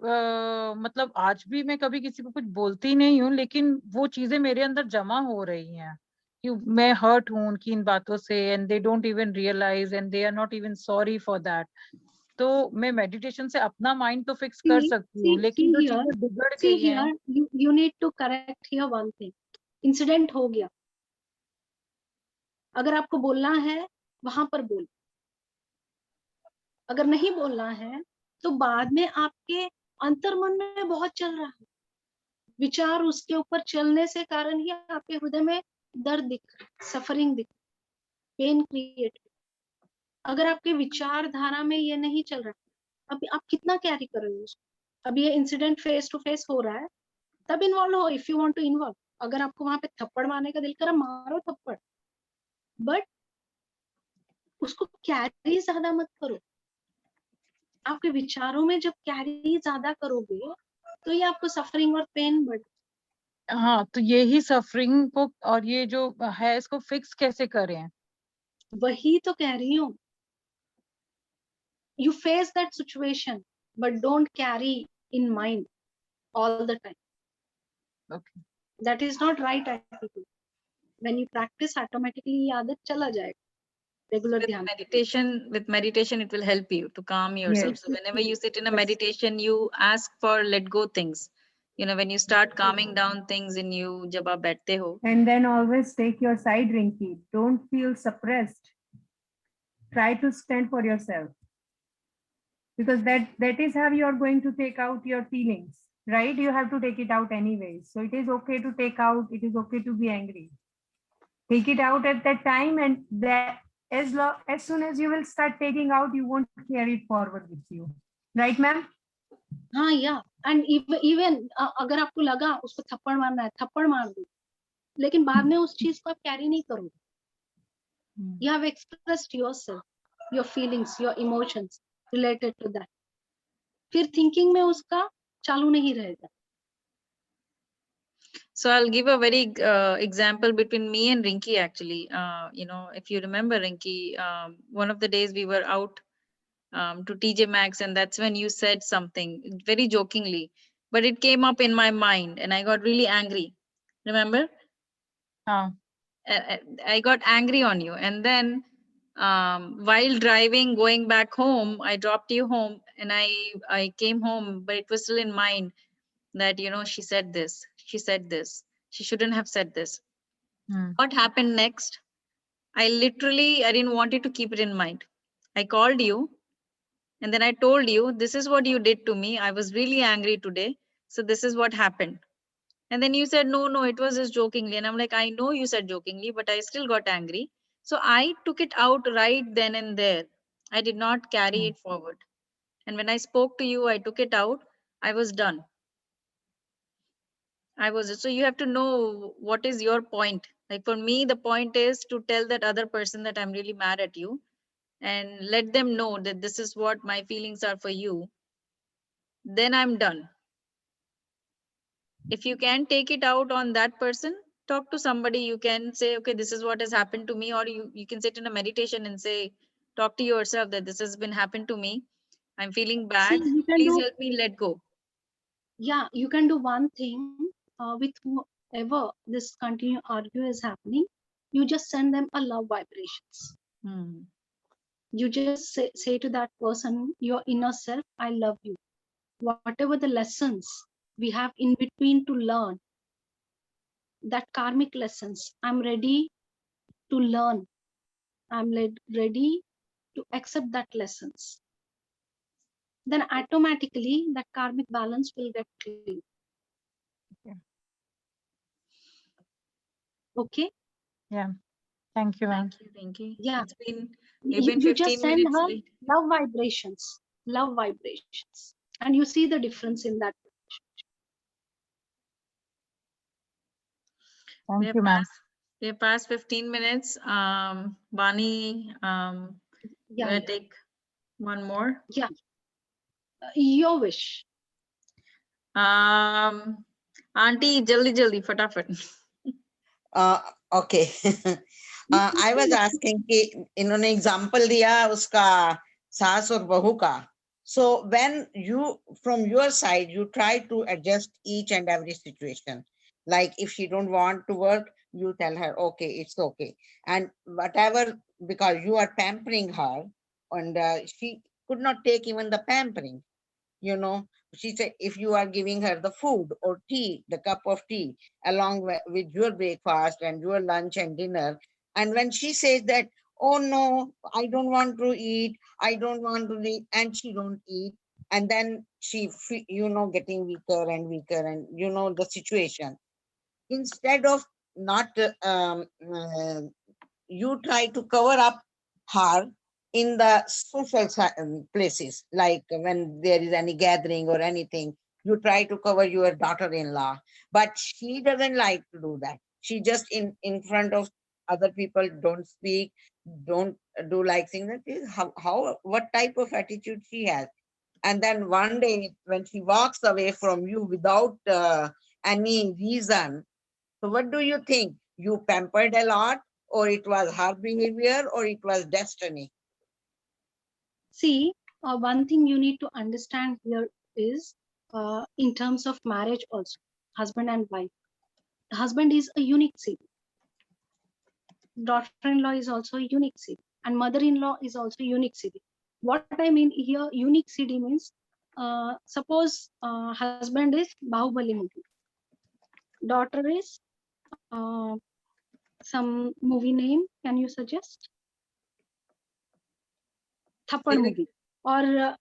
मतलब आज भी मैं कभी किसी को कुछ बोलती नहीं हूँ, लेकिन वो चीजें मेरे अंदर जमा हो रही हैं कि मैं हर्ट हूँ उनकी इन बातों से, and they don't even realise and they are not even sorry for that. तो मैं मेडिटेशन से अपना माइंड तो फिक्स कर सकती हूँ, लेकिन जो चीजें बिगड़ गई हैं. You need to correct here one thing. Incident हो गया, अगर आपको बोलना है वहां पर बोल, अगर नहीं बोलना है तो बाद में आपके अंतर्मन में बहुत चल रहा है विचार, उसके ऊपर चलने से कारण ही आपके हृदय में दर्द दिख रहा है, सफरिंग दिख रहा है, पेन क्रिएट. अगर आपके विचारधारा में ये नहीं चल रहा, अब आप कितना कैरी कर रहे हो उसको. अब ये इंसिडेंट फेस टू फेस हो रहा है, तब इन्वॉल्व हो, if you want to involve. अगर आपको वहां पे थप्पड़ मारने का दिल करा, मारो थप्पड़, बट उसको कैरी ज्यादा मत करो. आपके विचारों में जब कैरी ज्यादा करोगे तो ये आपको सफरिंग और पेन बढ़. हाँ, तो यही सफरिंग को और ये जो है इसको फिक्स कैसे करें? वही तो कह रही हूँ. You face that situation, but don't carry in mind all the time. Okay. That is not right attitude. When you practice, automatically ये आदत चला जाएगा. Regular ध्यान. With meditation, it will help you to calm yourself. Yes. So whenever you sit in a meditation, you ask for let go things. when you start calming down things in you, जब आप बैठते हो. And then always take your side, Rinki. Don't feel suppressed. Try to stand for yourself. Because that is how you are going to take out your feelings, right? You have to take it out anyways. So it is okay to take out, it is okay to be angry. Take it out at that time, and that as soon as you will start taking out, you won't carry it forward with you. Right, ma'am? हाँ या and even अगर आपको लगा उसको थप्पड़ मारना है, थप्पड़ मार दो, लेकिन बाद में उस चीज को आप कैरी नहीं करोगे. You have expressed yourself, your feelings, your emotions related to that. फिर थिंकिंग में उसका चालू नहीं रहेगा. So I'll give a very example between me and Rinki actually. If you remember Rinki, one of the days we were out to TJ Maxx, and that's when you said something very jokingly, but it came up in my mind and I got really angry. Remember? I got angry on you, and then while driving going back home, I dropped you home, and I came home, but it was still in mind that she said this, she shouldn't have said this. What happened next? I didn't want you to keep it in mind. I called you, and then I told you, this is what you did to me. I was really angry today, so this is what happened. And then you said, no, it was just jokingly. And I'm like, I know you said jokingly, but I still got angry. So I took it out right then and there. I did not carry it forward. And when I spoke to you, I took it out. I was done. So you have to know what is your point. Like for me, the point is to tell that other person that I'm really mad at you and let them know that this is what my feelings are for you. Then I'm done. If you can take it out on that person, talk to somebody. You can say, okay, this is what has happened to me, or you can sit in a meditation and say, talk to yourself that this has been happened to me. I'm feeling bad. See, you can Please do, help me let go. yeah, you can do one thing with whoever this continue argue is happening. You just send them a love vibrations. You just say to that person, your inner self, I love you. Whatever the lessons we have in between to learn, that karmic lessons, I'm ready to learn. I'm ready to accept that lessons. Then automatically that karmic balance will get clean. Okay? Yeah. Thank you, ma'am. Thank you. Yeah. We've been You 15 just send minutes her late. love vibrations, and you see the difference in that. Thank you, ma'am. We have passed 15 minutes. Bani, you want to take one more? Yeah. Your wish. Auntie, jaldi, fatafat. Okay. I was asking कि इन्होंने example दिया उसका सास और बहू का. So when you, from your side, you try to adjust each and every situation. Like if she don't want to work, you tell her, okay, it's okay. And whatever, because you are pampering her, and she could not take even the pampering. She said, if you are giving her the food or tea, the cup of tea, along with your breakfast and your lunch and dinner, and when she says that, oh no, I don't want to eat, I don't want to eat, and she don't eat, and then she, getting weaker and weaker, and the situation. Instead of not, you try to cover up her in the social places, like when there is any gathering or anything, you try to cover your daughter-in-law, but she doesn't like to do that. She just in front of other people don't speak, don't do like things. That is what type of attitude she has. And then one day when she walks away from you without any reason, so what do you think? You pampered a lot, or it was her behavior, or it was destiny? See, one thing you need to understand here is in terms of marriage also, husband and wife. The husband is a unique seed. Daughter-in-law is also a unique seed. And mother-in-law is also a unique seed. What I mean here, unique seed means suppose husband is Bahubali movie, daughter is some movie name, can you suggest? Thappad movie, or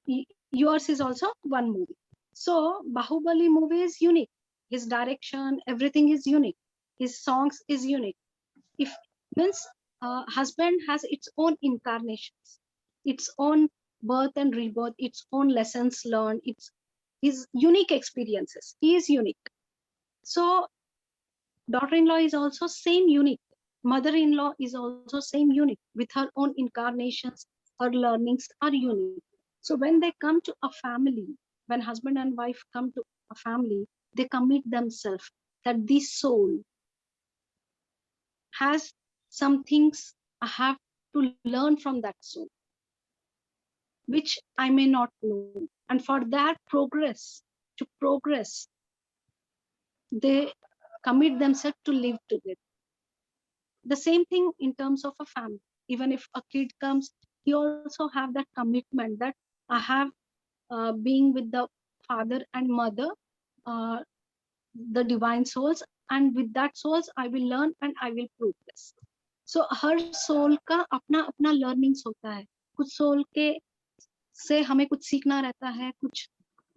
yours is also one movie. So Bahubali movie is unique. His direction, everything is unique. His songs is unique. If means husband has its own incarnations, its own birth and rebirth, its own lessons learned, its his unique experiences. He is unique. So daughter-in-law is also same unique. Mother-in-law is also same unique with her own incarnations. Her learnings are unique. So when they come to a family, when husband and wife come to a family, they commit themselves that this soul has some things I have to learn from that soul, which I may not know. And for that to progress, they commit themselves to live together. The same thing in terms of a family. Even if a kid comes, he also have that commitment that I have being with the father and mother, the divine souls, and with that souls I will learn and I will progress. So her soul का अपना अपना learnings होता है. कुछ soul के से हमें कुछ सीखना रहता है, कुछ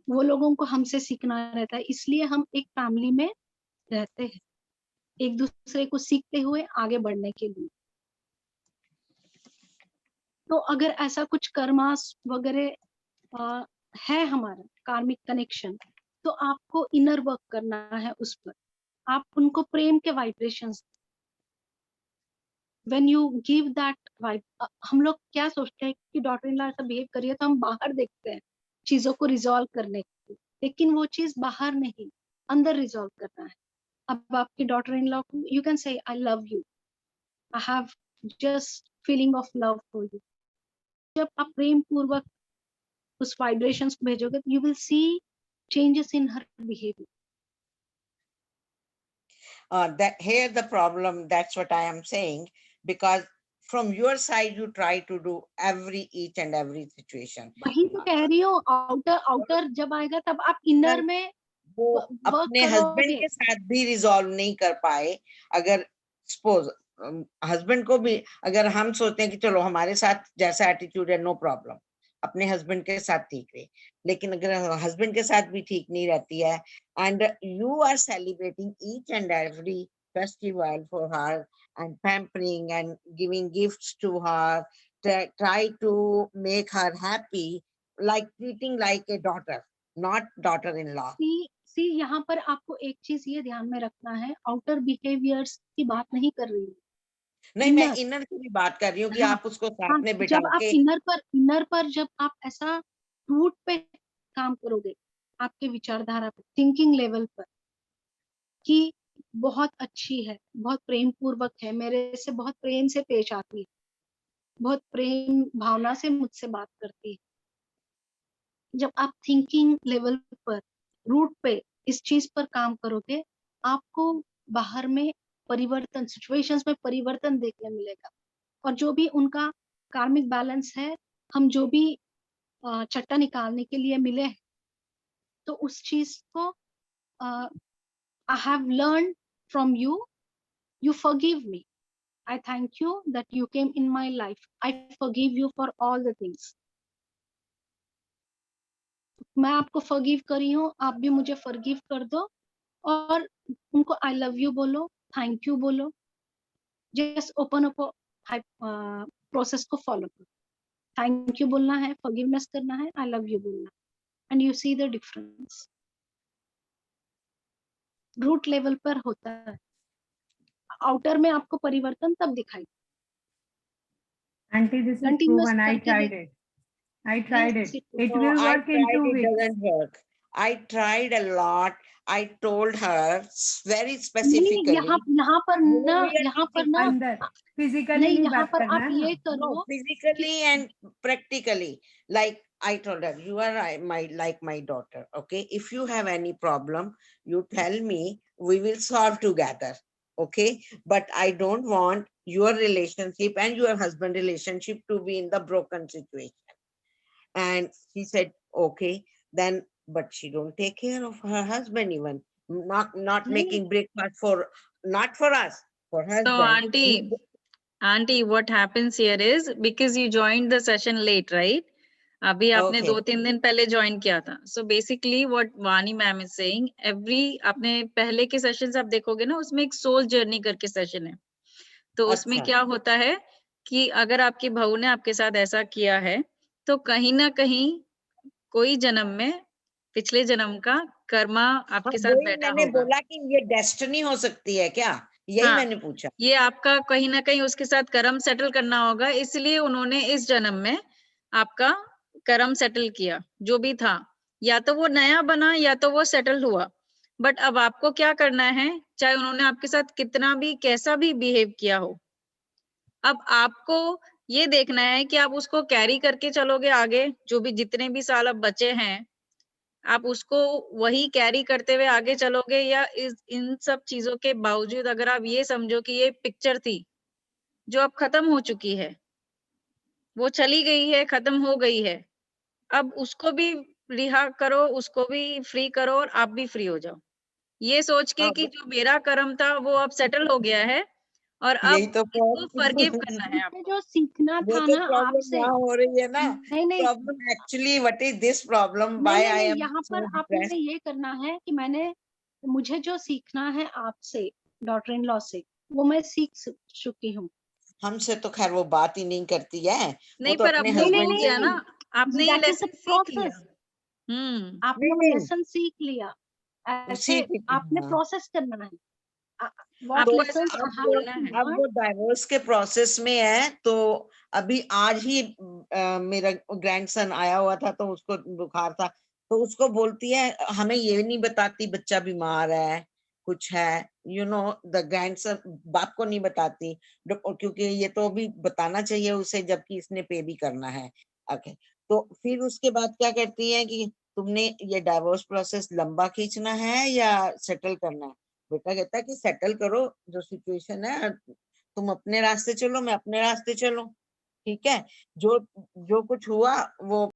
वो लोगों को हमसे सीखना रहता है. इसलिए हम एक फैमिली में रहते हैं, एक दूसरे को सीखते हुए आगे बढ़ने के लिए. तो अगर ऐसा कुछ कर्मास वगैरह है हमारा कार्मिक कनेक्शन, तो आपको इनर वर्क करना है उस पर. आप उनको प्रेम के vibrations, when you give that vibe, हम लोग क्या सोचते हैं कि डॉटर इन लॉ ऐसा बिहेव करिए तो हम बाहर देखते हैं चीजों को रिजॉल्व करने के लिए, लेकिन वो चीज बाहर नहीं, अंदर रिजॉल्व करना है. अब आपकी डॉटर इन लॉ को you can say I love you, I have just feeling of love for you. जब आप प्रेम पूर्वक उस वाइब्रेशंस को भेजोगे, you will see changes in her behaviour. That here the problem, that's what I am saying, because from your side you try to do each and every situation. वही तो कह रही हूँ, आउटर जब आएगा तब आप इनर में वो अपने हस्बैंड के साथ भी रिजॉल्व नहीं कर पाए. अगर सपोज हस्बैंड को भी, अगर हम सोचते हैं कि चलो हमारे साथ जैसा एटीट्यूड है नो प्रॉब्लम, अपने हस्बैंड के साथ ठीक रहे, लेकिन अगर हस्बैंड के साथ भी ठीक नहीं रहती है, and you are celebrating each and every festival for her and pampering and giving gifts to her, try to make her happy, like treating like a daughter, not daughter-in-law. See, यहाँ पर आपको एक चीज ये ध्यान में रखना है, आउटर बिहेवियर्स की बात नहीं कर रही हूँ. नहीं, मैं इनर की भी बात कर रही हूँ कि आप उसको साथ में बिठा जब आप इनर पर जब आप ऐसा रूट पे काम करोगे, आपके विचारधारा पर, थिंकिंग लेवल पर, कि बहुत अच्छी है, बहुत प्रेम पूर्वक है, मेरे से बहुत प्रेम से पेश आती है, बहुत प्रेम भावना से मुझसे बात करती है. जब आप थिंकिंग लेवल पर, रूट पे इस चीज पर काम करोगे, आपको बाहर में परिवर्तन, सिचुएशंस में परिवर्तन देखने मिलेगा. और जो भी उनका कार्मिक बैलेंस है, हम जो भी चट्टा निकालने के लिए मिले हैं, तो उस चीज को I have learned from you. You forgive me. I thank you that you came in my life. I forgive you for all the things. मैं आपको forgive करी हूँ, आप भी मुझे forgive कर दो, और उनको I love you बोलो, thank you बोलो. Just open up process को follow करो. Thank you बोलना है, forgiveness करना है, I love you बोलना है, and you see the difference. Root level पर होता है, आउटर में आपको परिवर्तन तब दिखाई. Auntie, this is proven. I tried it. It will work in 2 weeks. It doesn't work. I tried a lot. I told her very specifically. यहाँ पर ना अंदर physically नहीं यहाँ पर आप ये करो. No, physically and practically. Like I told her, you are like my daughter. Okay, if you have any problem, you tell me. We will solve together. Okay, but I don't want your relationship and your husband relationship to be in the broken situation. And she said, okay. then but she don't take care of her husband even, not नहीं, making breakfast for, not for us, for So husband. auntie, what happens here is because you joined the session late, right? अभी आपने Okay. 2-3 दिन पहले join किया था. So basically what वानी ma'am is saying, आपने पहले के सेशंस आप देखोगे ना, उसमें एक सोल जर्नी करके सेशन है. तो उसमें अच्छा. क्या होता है कि अगर आपकी बहू ने आपके साथ ऐसा किया है, तो कहीं ना कहीं कोई जन्म में पिछले जन्म का कर्मा आपके साथ वही बैठा मैंने होगा. बोला कि ये डेस्टिनी हो सकती है क्या, यही हाँ, मैंने पूछा. ये आपका कहीं ना कहीं उसके साथ कर्म सेटल करना होगा, इसलिए उन्होंने इस जन्म में आपका कर्म सेटल किया जो भी था, या तो वो नया बना या तो वो सेटल हुआ. बट अब आपको क्या करना है, चाहे उन्होंने आपके साथ कितना भी कैसा भी बिहेव किया हो, अब आपको ये देखना है कि आप उसको कैरी करके चलोगे आगे, जो भी जितने भी साल अब बचे हैं, आप उसको वही कैरी करते हुए आगे चलोगे, या इन सब चीजों के बावजूद अगर आप ये समझो कि ये पिक्चर थी जो अब खत्म हो चुकी है, वो चली गई है, खत्म हो गई है, अब उसको भी रिहा करो, उसको भी फ्री करो और आप भी फ्री हो जाओ, ये सोच के हाँ, कि जो मेरा कर्म था वो अब सेटल हो गया है और यही अब तो इसको फॉरगिव प्रॉब्लम. करना है मुझे आपको. जो सीखना वो था तो ना प्रॉब्लम आपसे, यहाँ हो रही है ना. नहीं नहीं problem actually what is this problem, नहीं व्हाई नहीं आई नहीं, एम यहाँ सो पर आपने डिप्रेस्ड. ये करना है कि मुझे जो सीखना है आपसे, डॉटर इन लॉ से, वो मैं सीख चुकी हूँ. हमसे तो खैर वो बात ही नहीं करती है, वो नहीं, तो पर अपने अब वो नहीं नहीं हस्बैंड हो से गया नहीं, ना, आपने ये दैट इज द लेसन सीख लिया. प्रोसेस. आपने नहीं वो नहीं लेसन सीख लिया, ऐसे सीख. आपने हाँ. प्रोसेस करना है. व्हाट तो आपको ऐसे लेसन्स अब हैव बोलना टू है. अब वो लर्न. डाइवोर्स के प्रोसेस में है, तो अभी आज ही मेरा ग्रैंडसन आया हुआ था, तो उसको बुखार था, तो उसको बोलती है हमें ये नहीं बताती बच्चा बीमार है, कुछ है, यू नो, द ग्रैंडसन बाप को नहीं बताती, क्योंकि ये तो अभी बताना चाहिए उसे जबकि इसने पे भी करना है. ओके, तो फिर उसके बाद क्या कहती है कि तुमने ये डाइवोर्स प्रोसेस लंबा खींचना है या सेटल करना है. बेटा कहता है कि सेटल करो, जो सिचुएशन है, तुम अपने रास्ते चलो, मैं अपने रास्ते चलो, ठीक है, जो जो कुछ हुआ वो